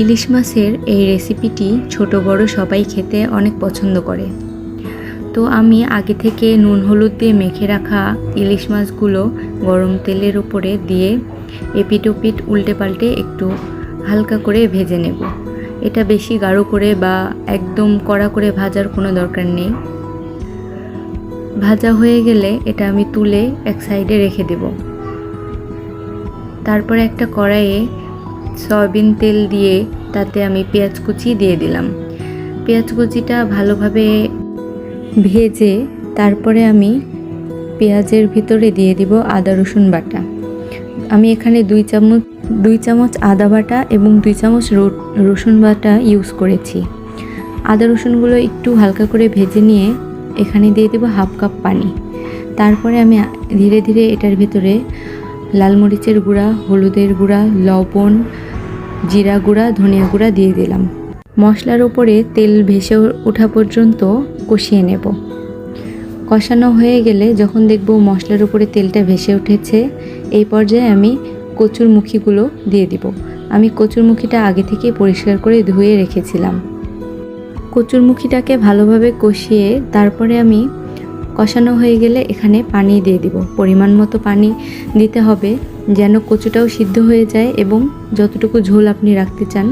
ইলিশ মাছের এই রেসিপিটি ছোট বড় সবাই খেতে অনেক পছন্দ করে। তো আমি আগে থেকে নুন হলুদ দিয়ে মেখে রাখা ইলিশ মাছগুলো গরম তেলের উপরে দিয়ে এপিট ওপিট উল্টে পাল্টে একটু হালকা করে ভেজে নেব। এটা বেশি গাঢ় করে বা একদম কড়া করে ভাজার কোনো দরকার নেই। ভাজা হয়ে গেলে এটা আমি তুলে এক সাইডে রেখে দেব। তারপরে একটা কড়াইয়ে সয়াবিন তেল দিয়ে তাতে আমি পেঁয়াজ কুচি দিয়ে দিলাম। পেঁয়াজ কুচিটা ভালোভাবে ভেজে তারপরে আমি পেঁয়াজের ভিতরে দিয়ে দিব আদা রসুন বাটা। আমি এখানে 2 চামচ আদা বাটা এবং 2 চামচ রসুন বাটা ইউজ করেছি। আদা রসুনগুলো একটু হালকা করে ভেজে নিয়ে এখানে দিয়ে দেব হাফ কাপ পানি। তারপরে আমি ধীরে ধীরে এটার ভিতরে লাল মরিচের গুঁড়া, হলুদের গুঁড়া, লবণ, জিরা গুঁড়া, ধনিয়া গুঁড়া দিয়ে দিলাম। মশলার উপরে তেল ভেসে ওঠা পর্যন্ত কষিয়ে নেব। কষানো হয়ে গেলে যখন দেখব মশলার উপরে তেলটা ভেসে উঠেছে, এই পর্যায়ে আমি কচুর মুখিগুলো দিয়ে দিব। আমি কচুর মুখিটা আগে থেকে পরিষ্কার করে ধুয়ে রেখেছিলাম। কচুর মুখিটাকে ভালোভাবে কষিয়ে তারপরে আমি কষানো হয়ে গেলে এখানে পানি দিয়ে দিব। পরিমাণ মতো পানি দিতে হবে যেন কচুটাও সিদ্ধ হয়ে যায় এবং যতটুকু ঝোল আপনি রাখতে চান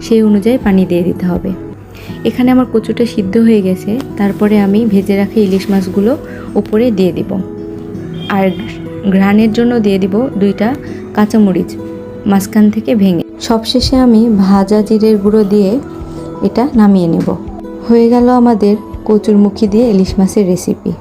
সেই অনুযায়ী পানি দিয়ে দিতে হবে। এখানে আমার কচুটা সিদ্ধ হয়ে গেছে। তারপরে আমি ভেজে রাখা ইলিশ মাছগুলো উপরে দিয়ে দিব। আর ঘ্রাণের জন্য দিয়ে দিব 2টা কাঁচামরিচ মাঝখান থেকে ভেঙে। সবশেষে আমি ভাজা জিরের গুঁড়ো দিয়ে এটা নামিয়ে নেব। হয়ে গেল আমাদের কচুর মুখি দিয়ে ইলিশ মাছের রেসিপি।